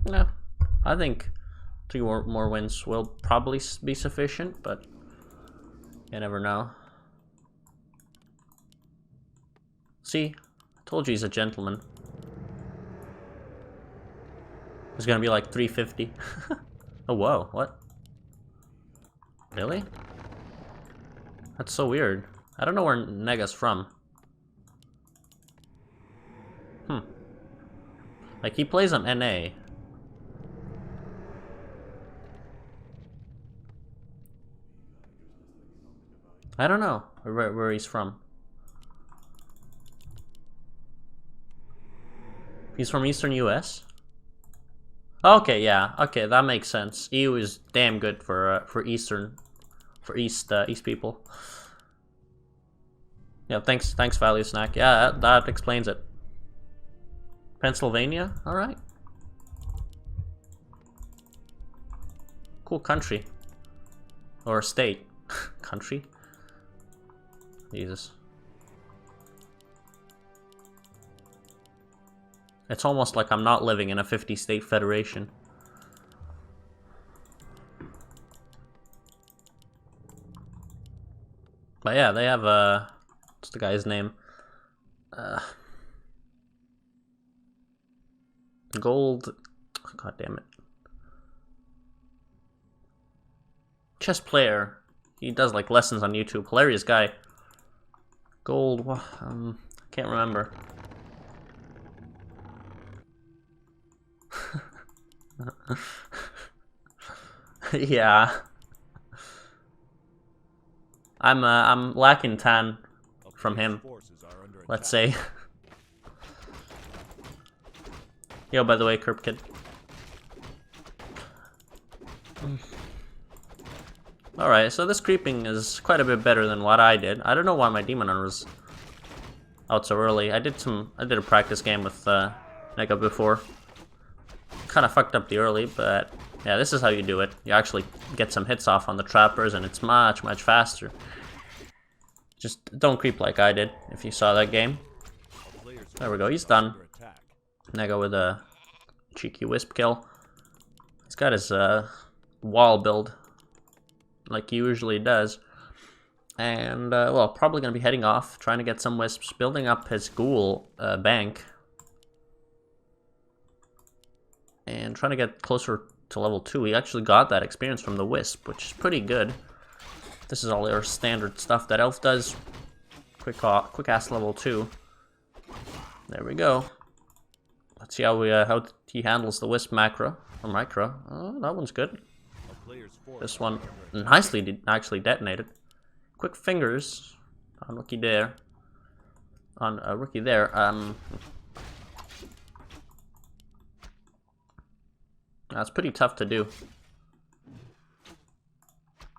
No, I think 3 more wins will probably be sufficient, but you never know. See, I told you he's a gentleman. It's gonna be like 350. Oh, whoa, what? Really? That's so weird. I don't know where Nega's from. Like, he plays on NA. I don't know where he's from. He's from Eastern US? Okay, yeah. Okay, that makes sense. EU is damn good for East people. Yeah, thanks Value Snack. Yeah, that explains it. Pennsylvania? Alright. Cool country. Or state. Country? Jesus. It's almost like I'm not living in a 50-state federation. But yeah, they have what's the guy's name? Gold. God damn it. Chess player. He does like lessons on YouTube. Hilarious guy. Gold. Can't remember. Yeah. I'm lacking tan from him. Let's say. Yo, by the way, Kerp Kid. Alright, so this creeping is quite a bit better than what I did. I don't know why my Demon Hunter was out so early. I did a practice game with Nega before. Kind of fucked up the early, but yeah, this is how you do it. You actually get some hits off on the trappers, and it's much faster. Just don't creep like I did, if you saw that game. There we go, he's done. Nega with a cheeky wisp kill. He's got his wall build, like he usually does. And, well, probably going to be heading off, trying to get some wisps, building up his ghoul bank. And trying to get closer to level 2. He actually got that experience from the wisp, which is pretty good. This is all their standard stuff that Elf does. Quick-ass level 2. There we go. Let's see how he handles the wisp macro or micro. Oh, that one's good. This one nicely actually detonated. Quick fingers on Rookie there. On Rookie there. That's pretty tough to do.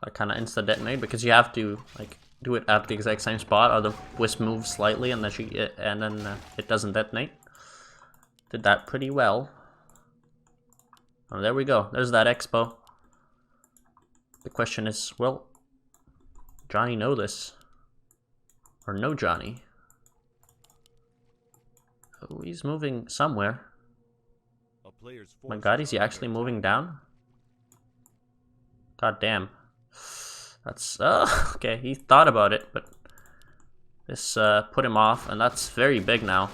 I kind of insta detonate because you have to like do it at the exact same spot, or the wisp moves slightly and then it doesn't detonate. Did that pretty well. Oh, there we go. There's that expo. The question is, will Johnny know this? Or no Johnny? Oh, he's moving somewhere. Oh my god, is he actually moving down? God damn. That's, okay, he thought about it, but this put him off, and that's very big now.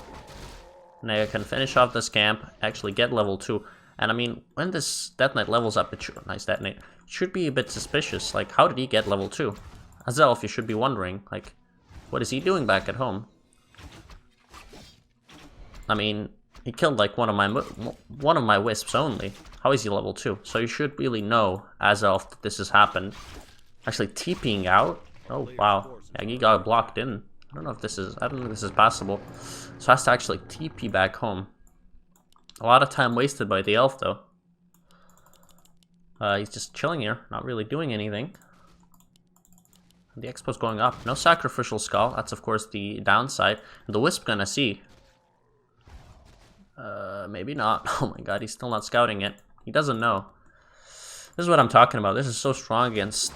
Nega can finish off this camp, actually get level 2. And I mean, when this detonate levels up, it should, nice detonate, it should be a bit suspicious. Like, how did he get level 2? As Elf, you should be wondering, like, what is he doing back at home? I mean, he killed like one of my wisps only. How is he level 2? So you should really know, as Elf, that this has happened. Actually TPing out? Oh wow. Yeah, he got blocked in. I don't know if this is possible. So has to actually TP back home. A lot of time wasted by the Elf though. He's just chilling here, not really doing anything. The expo's going up. No sacrificial skull. That's of course the downside. And the wisp gonna see. Maybe not. Oh my god, he's still not scouting it. He doesn't know. This is what I'm talking about. This is so strong against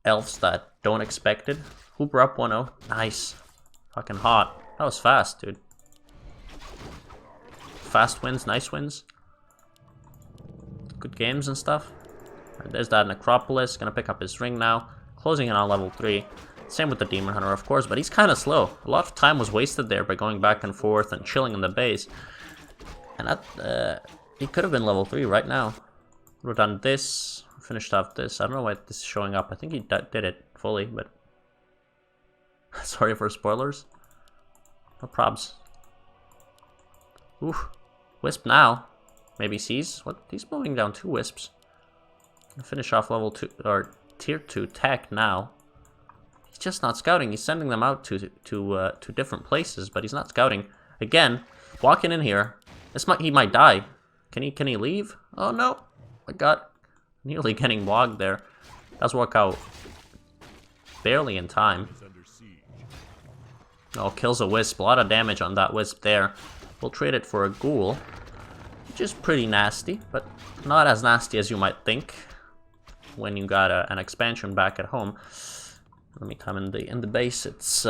elves that don't expect it. Hooper up 1-0. Nice. Fucking hot. That was fast, dude. Fast wins, nice wins. good games and stuff. Right, there's that Necropolis. Gonna pick up his ring now. Closing in on level 3. Same with the Demon Hunter, of course, but he's kind of slow. A lot of time was wasted there by going back and forth and chilling in the base. And that, he could have been level 3 right now. Would have done this, finished off this. I don't know why this is showing up. I think he did it fully, but... Sorry for spoilers. No probs. Ooh. Wisp now. Maybe sees. What? He's moving down 2 wisps. Finish off level 2, or tier 2 tech now. He's just not scouting. He's sending them out to different places, but he's not scouting. Again, walking in here. He might die. Can he leave? Oh no! I got nearly getting wogged there. Does work out barely in time. Oh, kills a wisp. A lot of damage on that wisp there. We'll trade it for a ghoul, which is pretty nasty, but not as nasty as you might think when you got an expansion back at home. Let me come in the base. It's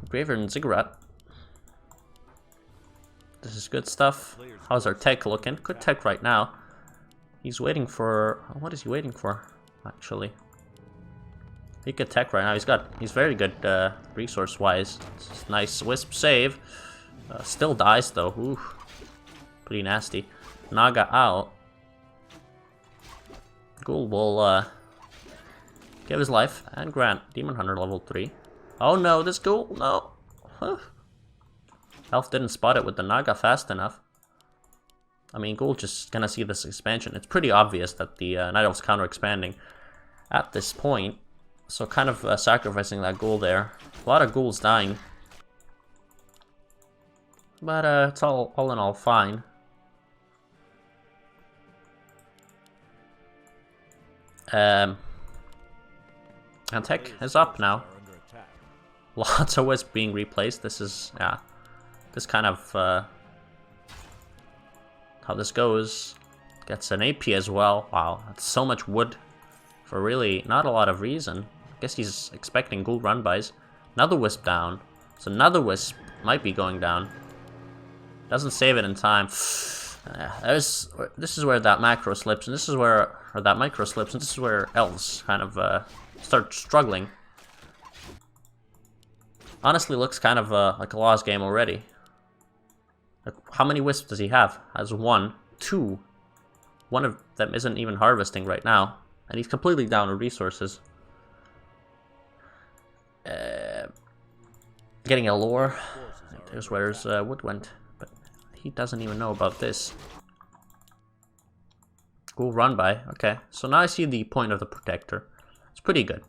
Graveyard and Ziggurat. This is good stuff. How's our tech looking? Good tech right now. He's waiting for... What is he waiting for, actually? He could tech right now. He's very good resource-wise. Nice wisp save. Still dies, though. Ooh. Pretty nasty. Naga out. Ghoul will give his life and grant Demon Hunter level 3. Oh no, this Ghoul, no. Huh. Elf didn't spot it with the Naga fast enough. I mean, Ghoul just gonna see this expansion. It's pretty obvious that the Night Elf's counter expanding at this point. So kind of sacrificing that Ghoul there. A lot of Ghouls dying. But it's all in all fine. And tech is up now. Lots of wisp being replaced. This is, yeah, this kind of how this goes. Gets an AP as well. Wow, that's so much wood for really not a lot of reason. I guess he's expecting ghoul run-bys. Another wisp down. So another wisp might be going down. Doesn't save it in time. This is where that macro slips, and this is where, or that micro slips, and this is where elves kind of start struggling. Honestly, looks kind of like a lost game already. Like, how many wisps does he have? Has 1, 2. One of them isn't even harvesting right now, and he's completely down to resources. Getting a lore. There's where his wood went, but he doesn't even know about this. Ghoul run by. Okay, so now I see the point of the protector. It's pretty good.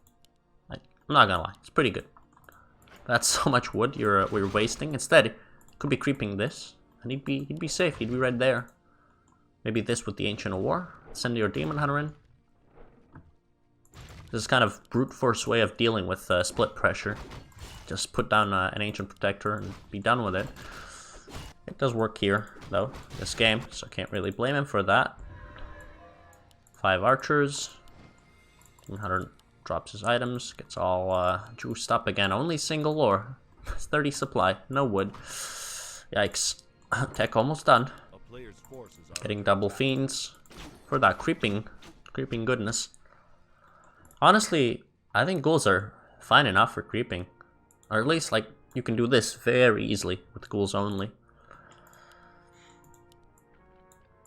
I'm not gonna lie, it's pretty good. That's so much wood we're wasting. Instead, could be creeping this, and he'd be safe. He'd be right there. Maybe this with the Ancient War. Send your Demon Hunter in. This is kind of brute force way of dealing with split pressure. Just put down an Ancient Protector and be done with it. It does work here, though, this game, so I can't really blame him for that. 5 archers. Demon Hunter drops his items, gets all juiced up again. Only single lore. 30 supply, no wood. Yikes. Tech almost done. Getting double fiends for that creeping goodness. Honestly, I think ghouls are fine enough for creeping. Or at least, like, you can do this very easily with ghouls only.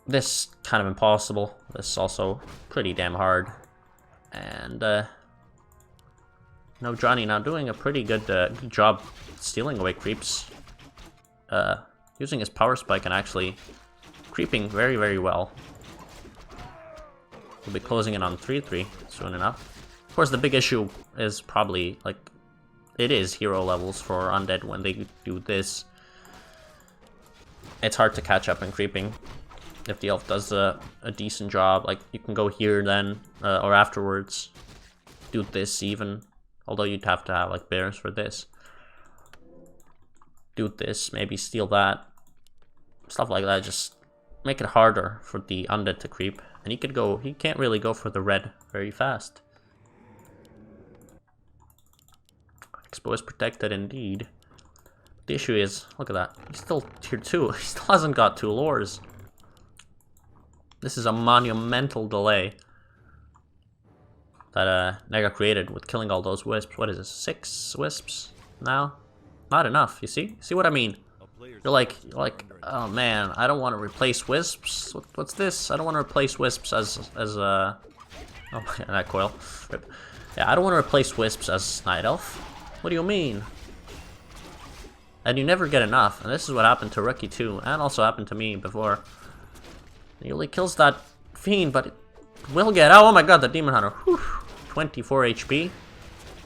This kind of impossible. This is also pretty damn hard. And NoJonny now doing a pretty good job stealing away creeps. Using his power spike and actually creeping very, very well. We'll be closing in on 3-3 soon enough. Of course, the big issue is probably, like, it is hero levels for undead when they do this. It's hard to catch up in creeping. If the elf does a decent job, like, you can go here then, or afterwards, do this even. Although you'd have to have, like, bears for this. Do this, maybe steal that. Stuff like that, just make it harder for the undead to creep. And he can't really go for the red very fast. Expo is protected indeed. The issue is, look at that, he's still tier 2. He still hasn't got 2 lores. This is a monumental delay that Nega created with killing all those wisps. What is this? 6 wisps now? Not enough, you see? See what I mean? You're like, oh man, I don't want to replace wisps. What's this? I don't want to replace wisps as oh my, that coil. Yeah, I don't want to replace wisps as Night Elf. What do you mean? And you never get enough, and this is what happened to Rukio too, and also happened to me before. He only kills that fiend, but it will get out. Oh my god, the Demon Hunter. Whew. 24 HP.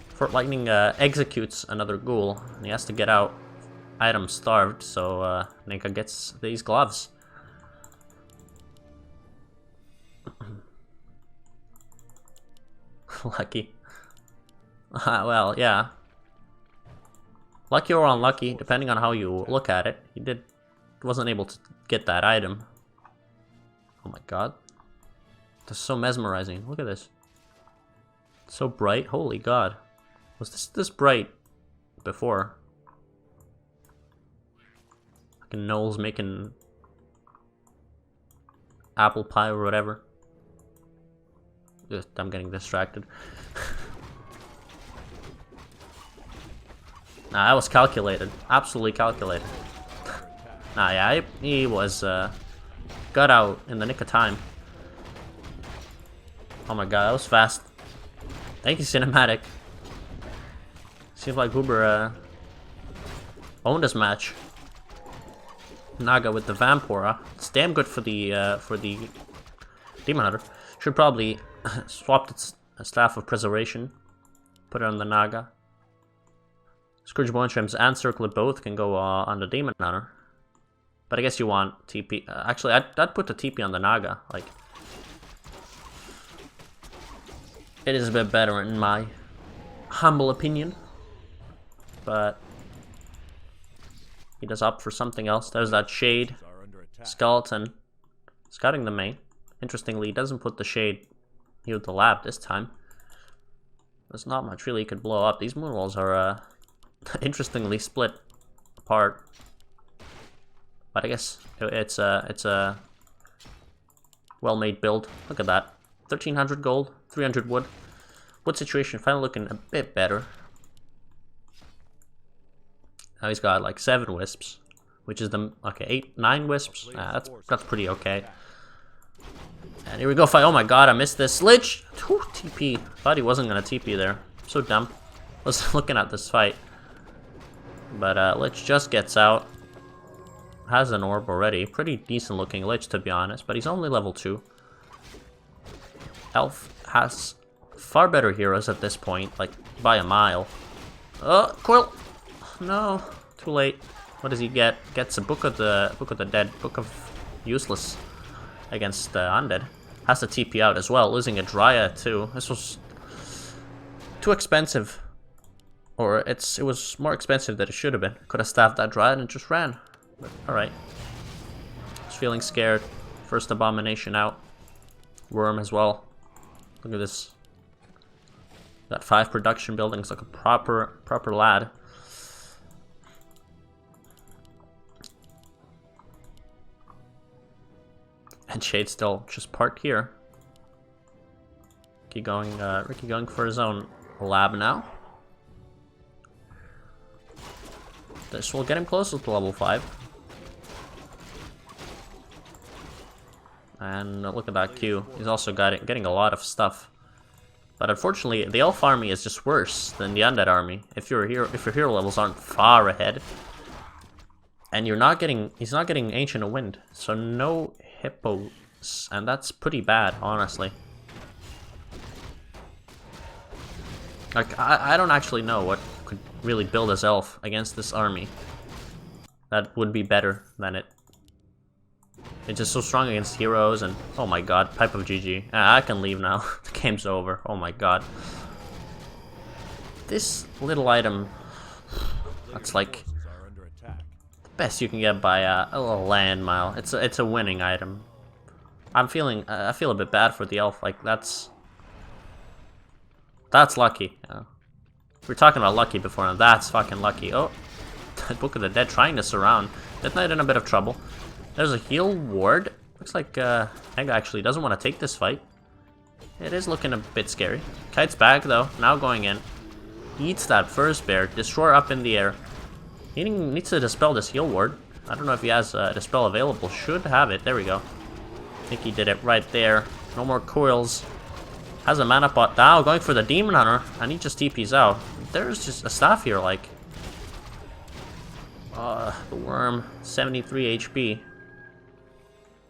Fort Lightning executes another ghoul, and he has to get out. Item starved, so Nega gets these gloves. Lucky. Well, yeah. Lucky or unlucky, depending on how you look at it. He wasn't able to get that item. Oh my god. This is so mesmerizing. Look at this. It's so bright. Holy god. Was this bright before? Fucking Noel's making apple pie or whatever. Ugh, I'm getting distracted. Nah, that was calculated. Absolutely calculated. Nah, yeah, he was got out in the nick of time. Oh my god, that was fast. Thank you, cinematic. Seems like Uber owned this match. Naga with the Vampora. It's damn good for the Demon Hunter. Should probably swap its Staff of Preservation. Put it on the Naga. Scourge Bone Shrimps and Circlet both can go on the Demon Hunter. But I guess you want TP. Actually, I'd put the TP on the Naga. Like, it is a bit better in my humble opinion. But he does opt for something else. There's that Shade. Skeleton. Scouting the main. Interestingly, he doesn't put the Shade here with the lab this time. There's not much really he could blow up. These moonwalls are interestingly split apart. But I guess it's a well-made build. Look at that. 1300 gold, 300 wood. Wood situation finally looking a bit better. Now he's got like 7 wisps, which is the okay 9 wisps. That's pretty okay. And here we go, fight. Oh my god, I missed this. Lich! Whew, TP. Thought he wasn't gonna TP there. So dumb. Was looking at this fight. But Lich just gets out. Has an orb already. Pretty decent looking Lich, to be honest, but he's only level 2. Elf has far better heroes at this point, like by a mile. Quill! No, too late. What does he get? Gets a Book of the Dead, Book of Useless against Undead. Has to TP out as well, losing a Dryad too. This was too expensive. Or it was more expensive than it should have been. Could have staffed that Dryad and just ran. But alright. Was feeling scared. First Abomination out. Worm as well. Look at this. Got 5 production buildings like a proper lad. And Shade's still just parked here. Ricky going for his own lab now. This will get him closer to level 5. And look at that Q. He's also getting a lot of stuff. But unfortunately, the Elf army is just worse than the Undead army. If your hero levels aren't far ahead, and he's not getting Ancient of Wind, so no hippos, and that's pretty bad, honestly. Like I don't actually know what could really build as Elf against this army that would be better than it. It's just so strong against heroes, and oh my god, Pipe of GG. I can leave now. The game's over. Oh my god. This little item, that's like the best you can get by a little land mile. It's a winning item. I feel a bit bad for the Elf. Like that's lucky. We were talking about lucky before, and that's fucking lucky. Oh, Book of the Dead trying to surround. Death Knight in a bit of trouble. There's a heal ward. Looks like Nega actually doesn't want to take this fight. It is looking a bit scary. Kite's back though, now going in. Eats that first bear, Destroyer up in the air. He needs to dispel this heal ward. I don't know if he has dispel available. Should have it, there we go. I think he did it right there. No more coils. Has a mana pot now, going for the Demon Hunter, and he just TP's out. There's just a staff here, like. The worm, 73 HP.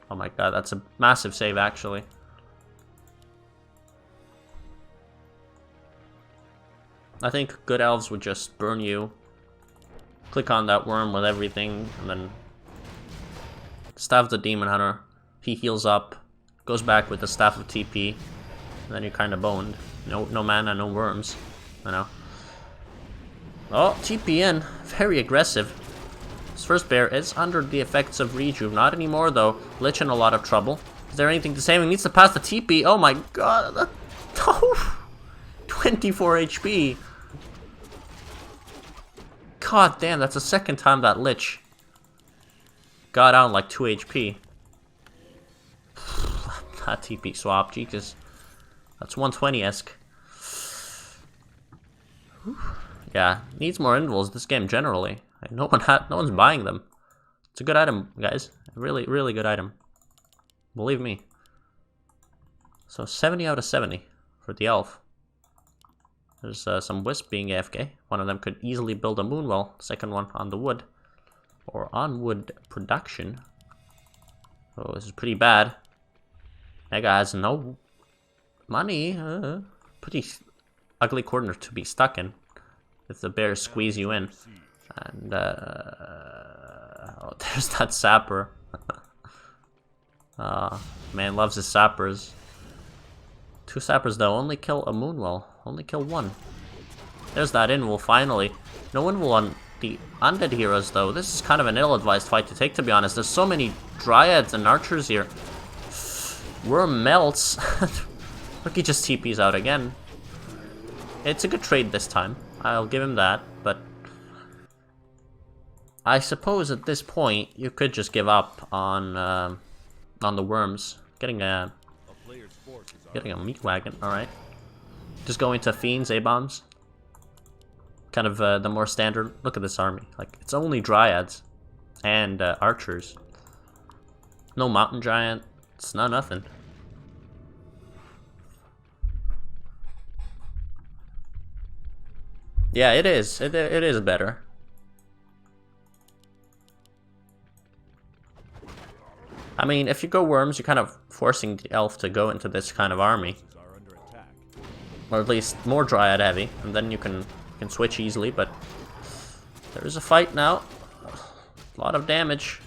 Oh my god, that's a massive save, actually. I think good elves would just burn you. Click on that worm with everything, and then stab the Demon Hunter. He heals up, goes back with the Staff of TP, and then you're kind of boned. No mana, no worms, you know. Oh, TP in, very aggressive. His first bear is under the effects of Rejuve. Not anymore though. Lich in a lot of trouble. Is there anything to save him? He needs to pass the TP. Oh my god. 24 HP. God damn, that's the second time that Lich got out like 2 HP. That TP swap, Jesus. That's 120-esque. Yeah, needs more invulns this game generally. No one's buying them. It's a good item, guys. A really, really good item. Believe me. So 70 out of 70 for the elf. There's some Wisp being AFK. One of them could easily build a Moonwell. Second one on the wood. Or on wood production. Oh, this is pretty bad. That guy has no money. Pretty ugly corner to be stuck in. If the bears squeeze you in. And, oh, there's that sapper. Man loves his sappers. 2 sappers though, only kill a Moonwell. Only kill 1. There's that invul finally. No invul on the undead heroes though. This is kind of an ill-advised fight to take, to be honest. There's so many dryads and archers here. Worm melts. Look, he just TP's out again. It's a good trade this time. I'll give him that, but I suppose at this point you could just give up on the worms. Getting a meat wagon, all right. Just go into fiends, A-bombs. Kind of the more standard. Look at this army. Like, it's only dryads and archers. No mountain giant. It's not nothing. Yeah, it is. It is better. I mean, if you go worms, you're kind of forcing the elf to go into this kind of army. Or at least more dryad heavy, and then you can switch easily, but there is a fight now. A lot of damage.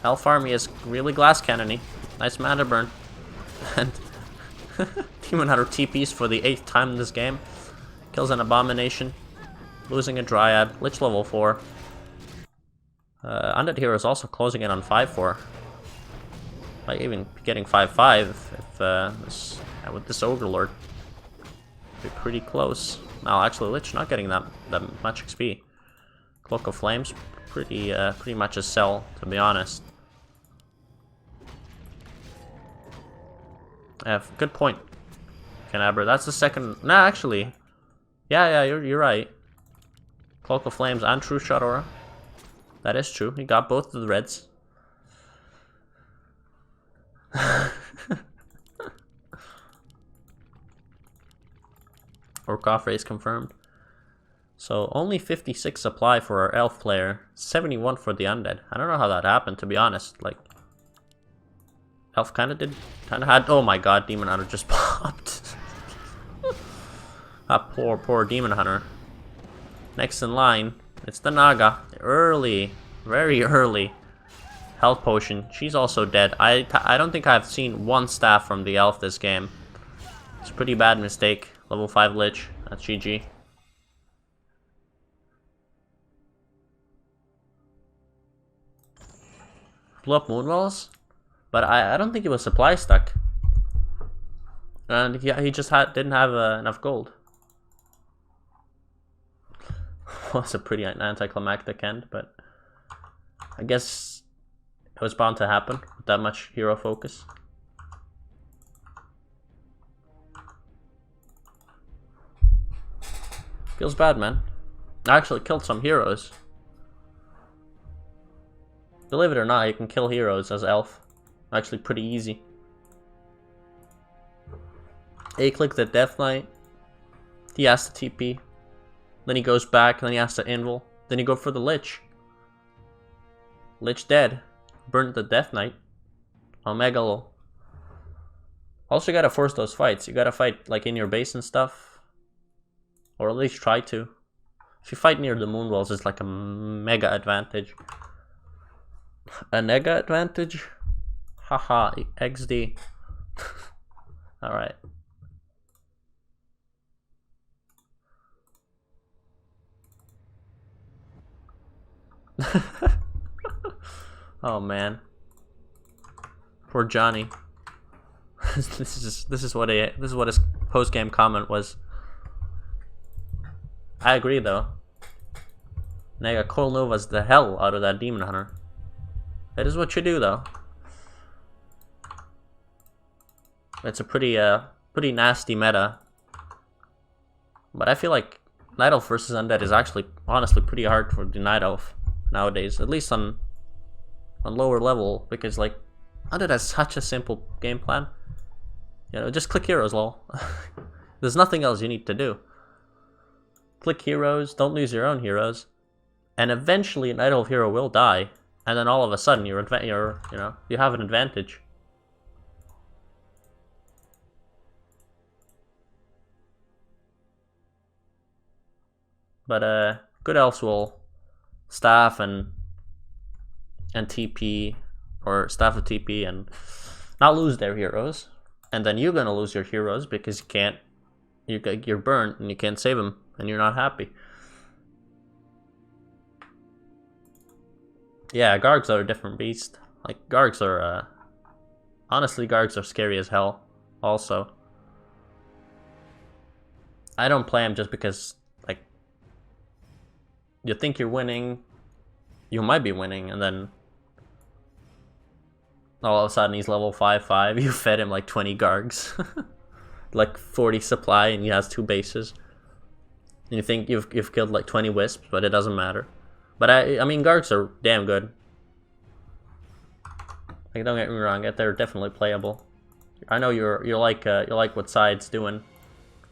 Elf army is really glass cannony. Nice mana burn. And Demon Hunter TPs for the 8th time in this game. Kills an abomination. Losing a dryad. Lich level 4. Undead hero is also closing in on 5-4. Might even be getting 5-5 if with this Overlord. Be pretty close. Now, actually, Lich not getting that much XP. Cloak of Flames, pretty much a sell, to be honest. Good point, Canabra. That's the second. Nah, actually, yeah, you're right. Cloak of Flames and True Shot Aura. That is true. He got both of the reds. Warcraft race confirmed. So only 56 supply for our elf player, 71 for the undead. I don't know how that happened, to be honest. Like, elf kind of had. Oh my god, Demon Hunter just popped. That poor Demon Hunter. Next in line, it's the Naga. Early, very early. Health potion. She's also dead. I don't think I've seen one staff from the elf this game. It's a pretty bad mistake. Level 5 Lich. That's GG. Blew up Moonwells? But I don't think he was supply stuck. And he just didn't have enough gold. Was a pretty anticlimactic end, but I guess It was bound to happen with that much hero focus. Feels bad, man. I actually killed some heroes. Believe it or not, you can kill heroes as elf. Actually pretty easy. A-click the Death Knight. He has to TP. Then he goes back, then he has to invul. Then you go for the Lich. Lich dead. Burnt the Death Knight. Omega lol. Also, you gotta force those fights. You gotta fight like in your base and stuff. Or at least try to. If you fight near the moon walls, it's like a mega advantage. A nega advantage? Haha, XD. Alright. Oh man. Poor Johnny. This is what his post game comment was. I agree though. Nega ChainNova's the hell out of that demon hunter. That is what you do though. It's a pretty nasty meta. But I feel like Night Elf versus Undead is actually honestly pretty hard for the Night Elf nowadays, at least on lower level, because like Undead has such a simple game plan. You know, just click heroes, lol. There's nothing else you need to do. Click heroes, don't lose your own heroes, and eventually a Night Elf hero will die, and then all of a sudden you have an advantage. But good elves will staff and TP, or staff of TP and not lose their heroes, and then you're gonna lose your heroes because you're burnt and you can't save them and you're not happy. Yeah, Gargs are a different beast. Like Gargs are honestly, Gargs are scary as hell also. I don't play them just because like you think you're winning, you might be winning, and then all of a sudden he's level 5/5. You fed him like 20 Gargs, like 40 supply, and he has 2 bases. And you think you've killed like 20 wisps, but it doesn't matter. But I mean Gargs are damn good. Like, don't get me wrong, they're definitely playable. I know you like what Side's doing,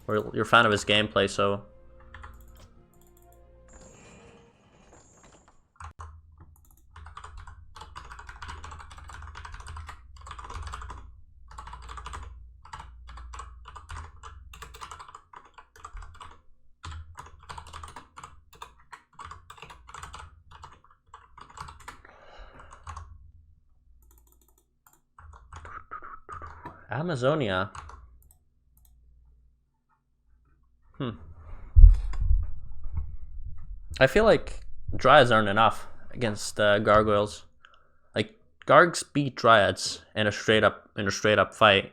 or you're a fan of his gameplay, so. Amazonia. I feel like Dryads aren't enough against Gargoyles. Like Gargs beat Dryads in a straight up fight.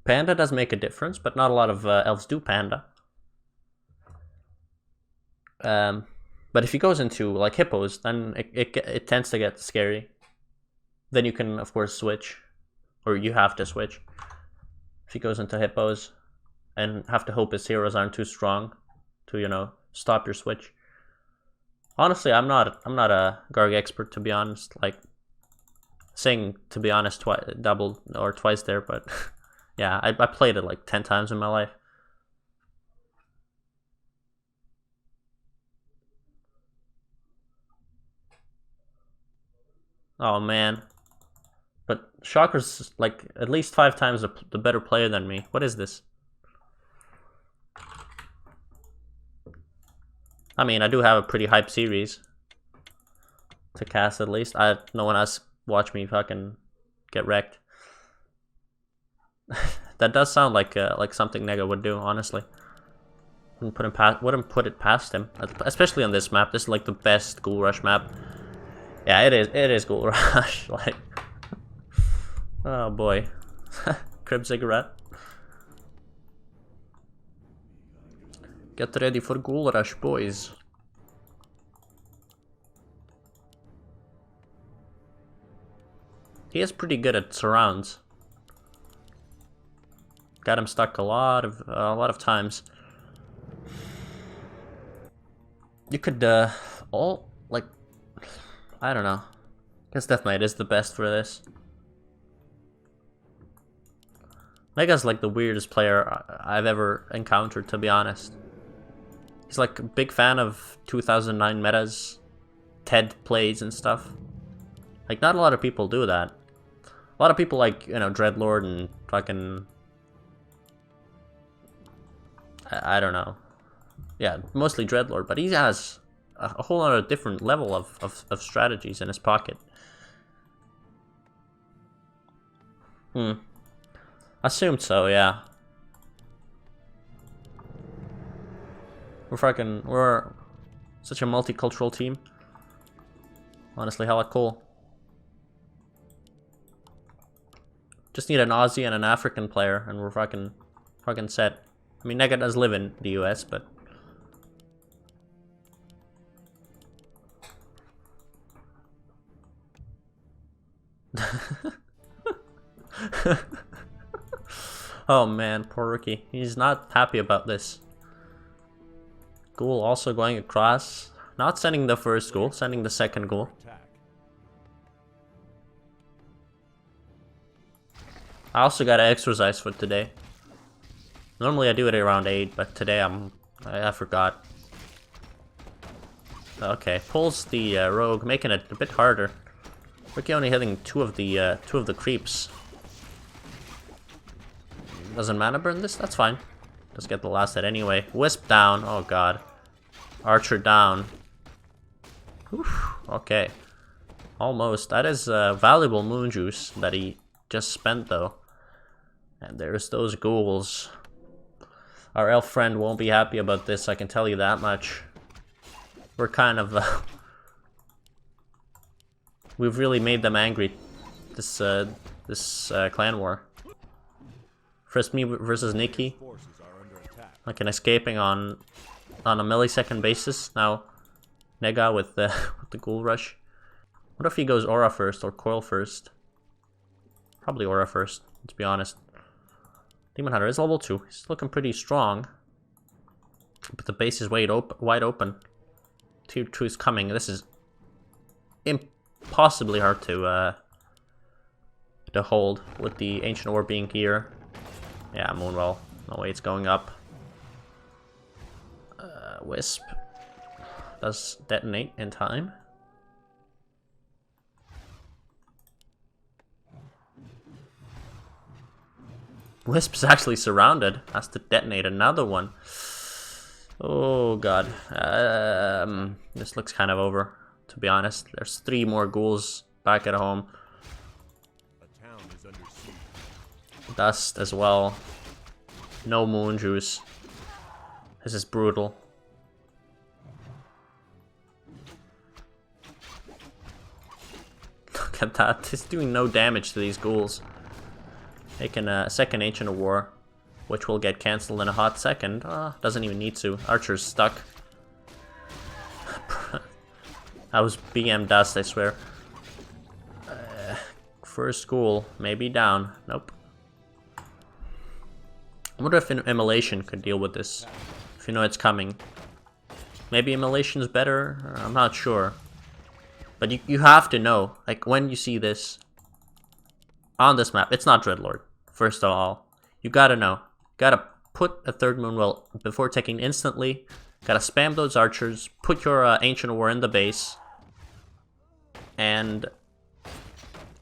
Panda does make a difference, but not a lot of elves do Panda. But if he goes into like hippos, then it tends to get scary. Then you can of course switch. Or you have to switch if he goes into hippos, and have to hope his heroes aren't too strong to, you know, stop your switch. Honestly, I'm not a Garg expert, to be honest. Like saying to be honest double or twice there, but yeah, I played it like 10 times in my life. Oh man. But Shocker's like at least 5 times the better player than me. What is this? I mean, I do have a pretty hype series to cast at least. No one else watch me fucking get wrecked. That does sound like something Nega would do, honestly. Wouldn't put it past him, especially on this map. This is like the best Ghoul Rush map. Yeah, it is Ghoul Rush. Like. Oh boy. Crib cigarette. Get ready for Ghoul Rush, boys. He is pretty good at surrounds. Got him stuck a lot of times. You could all like, I don't know. I guess Death Knight is the best for this. Nega's like the weirdest player I've ever encountered, to be honest. He's like a big fan of 2009 metas, TED plays and stuff. Like, not a lot of people do that. A lot of people like, you know, Dreadlord and fucking... I don't know. Yeah, mostly Dreadlord, but he has a whole other different level of strategies in his pocket. Assumed so, yeah. We're such a multicultural team. Honestly, hella cool. Just need an Aussie and an African player, and we're fucking set. I mean, Nega does live in the US, but... Oh man, poor Rukio. He's not happy about this. Ghoul also going across. Not sending the first ghoul, sending the second ghoul. I also got an exercise for today. Normally I do it around 8, but today I forgot. Okay, pulls the rogue, making it a bit harder. Rukio only hitting two of the creeps. Doesn't mana burn this? That's fine. Just get the last hit anyway. Wisp down. Oh god. Archer down. Oof. Okay. Almost. That is valuable moon juice that he just spent though. And there's those ghouls. Our elf friend won't be happy about this, I can tell you that much. We're kind of... we've really made them angry. This clan war. First me versus Nikki. Like an escaping on a millisecond basis. Now Nega with the ghoul rush. What if he goes aura first or coil first? Probably aura first, let's be honest. Demon Hunter is level 2. He's looking pretty strong. But the base is wide open. Tier 2 is coming. This is impossibly hard to hold with the Ancient Orb being here. Yeah, Moonwell. No way it's going up. Wisp does detonate in time. Wisp's actually surrounded. Has to detonate another one. Oh god. This looks kind of over, to be honest. There's 3 more ghouls back at home. Dust as well. No moon juice. This is brutal. Look at that. It's doing no damage to these ghouls. Making a second Ancient of War, which will get cancelled in a hot second. Doesn't even need to. Archer's stuck. That was BM dust, I swear. First ghoul, maybe down. Nope. I wonder if Immolation could deal with this. If you know it's coming. Maybe Immolation's better? I'm not sure. But you have to know, like when you see this on this map, it's not Dreadlord, first of all. You gotta know. Gotta put a third Moonwell before taking instantly. Gotta spam those archers, put your Ancient War in the base. And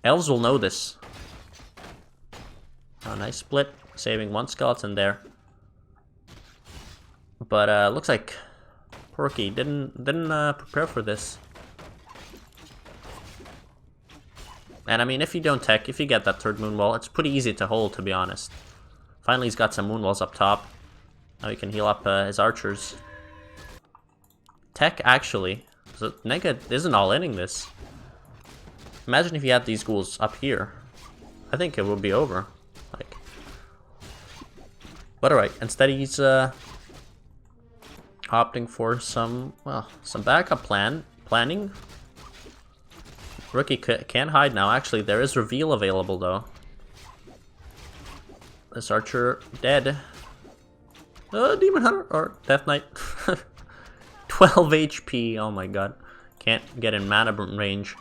elves will know this. Oh, nice split. Saving one skeleton there. But looks like Porky didn't prepare for this. And I mean, if you don't tech, if you get that third Moonwell, it's pretty easy to hold, to be honest. Finally, he's got some Moonwells up top. Now he can heal up his archers. Tech, actually. So Nega isn't all-inning this. Imagine if you had these ghouls up here. I think it would be over. Like, but alright, instead he's opting for some backup planning. Rookie can't hide now. Actually, there is reveal available though. This archer dead. Demon Hunter or Death Knight. 12 HP. Oh my god. Can't get in mana range.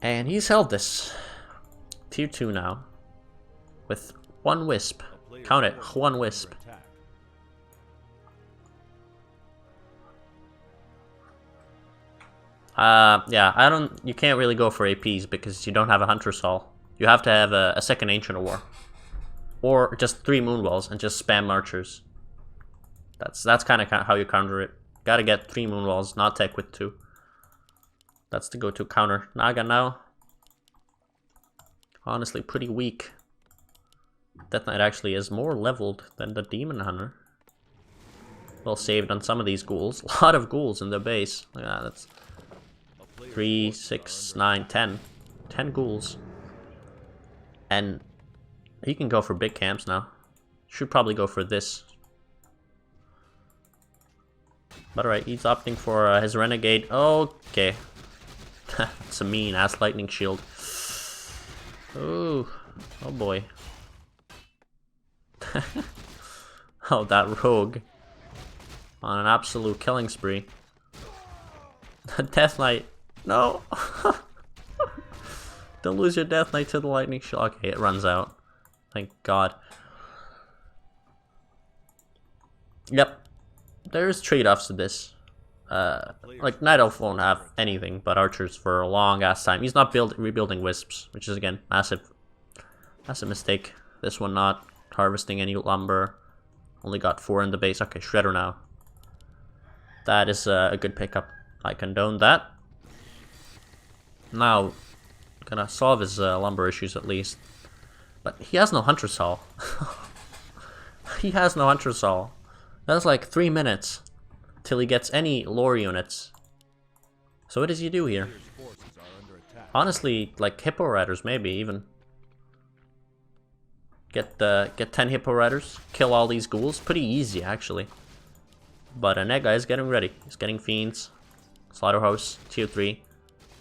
And he's held this. Tier 2 now. With 1 wisp. Count it. 1 wisp. Yeah, you can't really go for APs because you don't have a Hunter's Hall. You have to have a second Ancient of War. Or just 3 Moonwells and just spam archers. That's kind of how you counter it. Gotta get 3 Moonwells, not tech with 2. That's the go-to counter. Naga now. Honestly, pretty weak. Death Knight actually is more leveled than the Demon Hunter. Well saved on some of these ghouls. A lot of ghouls in the base. Yeah, that's 3, 6, 9, 10. 10 ghouls. And he can go for big camps now. Should probably go for this. But alright, he's opting for his Renegade. Okay. It's a mean ass lightning shield. Ooh. Oh boy. Oh, that rogue. On an absolute killing spree. Death Knight. No. Don't lose your Death Knight to the lightning shield. Okay, it runs out. Thank God. Yep. There's trade-offs to this. Like, Night Elf won't have anything but archers for a long-ass time. He's not rebuilding wisps, which is, again, massive mistake. This one not harvesting any lumber. Only got 4 in the base. Okay, Shredder now. That is a good pickup. I condone that. Now, gonna solve his lumber issues at least. But he has no Hunter's Hall. He has no Hunter's Hall. That's like 3 minutes till he gets any lore units. So what does he do here? Honestly, like Hippo Riders maybe even. Get 10 Hippo Riders, kill all these ghouls. Pretty easy actually. But Nega is getting ready. He's getting Fiends. Slaughterhouse, tier 3.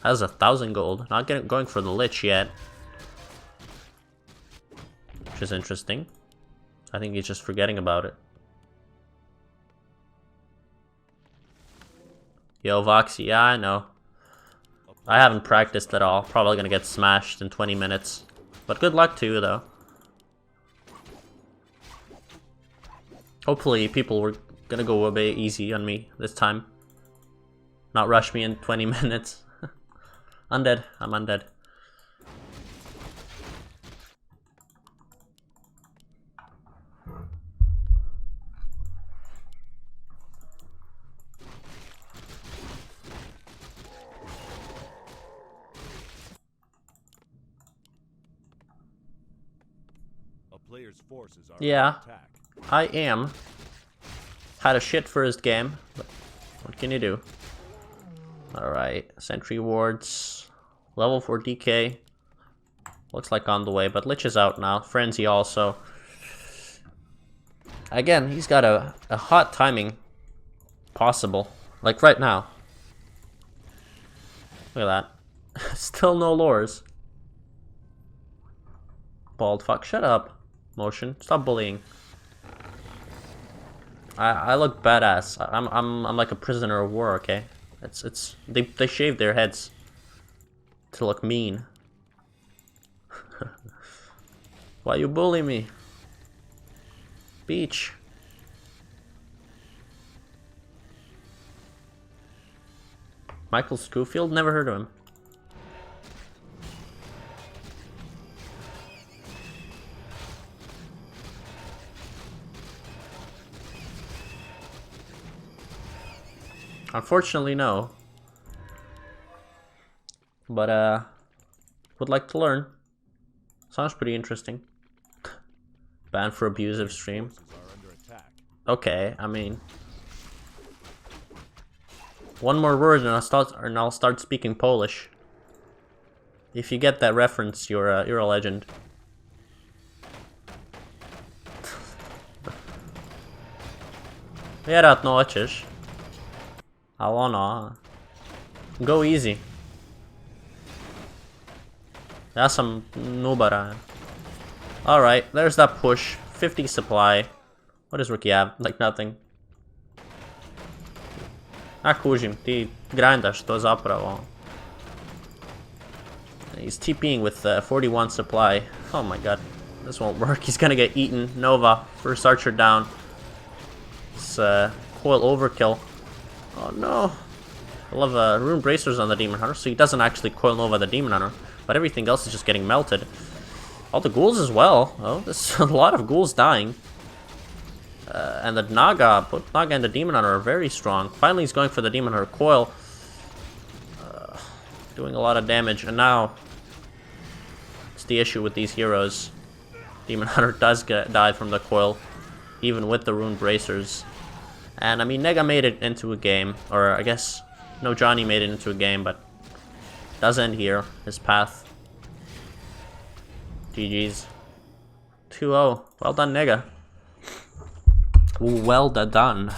Has 1,000 gold. Not going for the Lich yet. Which is interesting. I think he's just forgetting about it. Yo, Voxy, yeah, I know. I haven't practiced at all. Probably gonna get smashed in 20 minutes. But good luck to you, though. Hopefully people were gonna go a bit easy on me this time. Not rush me in 20 minutes. Undead. I'm undead. Yeah, I am. Had a shit first game, but what can you do? Alright, Sentry Wards. Level 4 DK. Looks like on the way, but Lich is out now. Frenzy also. Again, he's got a hot timing possible. Like right now. Look at that. Still no lures. Bald fuck, shut up. Motion, stop bullying. I look badass. I'm like a prisoner of war, okay? They shave their heads to look mean. Why you bully me? Beach. Michael Schofield? Never heard of him. Unfortunately, no. But, would like to learn. Sounds pretty interesting. Banned for abusive stream. Okay, I mean... One more word and I'll start speaking Polish. If you get that reference, you're a legend. Ja, rád no, očeš. Go easy. That's some Nubara. Alright, there's that push. 50 supply. What does Rukio have? Like nothing. A kužim, ti grindaš to zapravo. He's TPing with 41 supply. Oh my god. This won't work. He's gonna get eaten. Nova. First archer down. It's coil overkill. Oh no. I love rune bracers on the demon hunter, so he doesn't actually coil Nova the demon hunter, but everything else is just getting melted. All the ghouls as well. Oh, there's a lot of ghouls dying. And the Naga, both Naga and the demon hunter are very strong. Finally he's going for the demon hunter coil. Doing a lot of damage, and now it's the issue with these heroes. Demon hunter does die from the coil, even with the rune bracers. And I mean, Nega made it into a game, or I guess NoJonny made it into a game, but it does end here, his path. GG's. 2-0. Well done, Nega. Well done.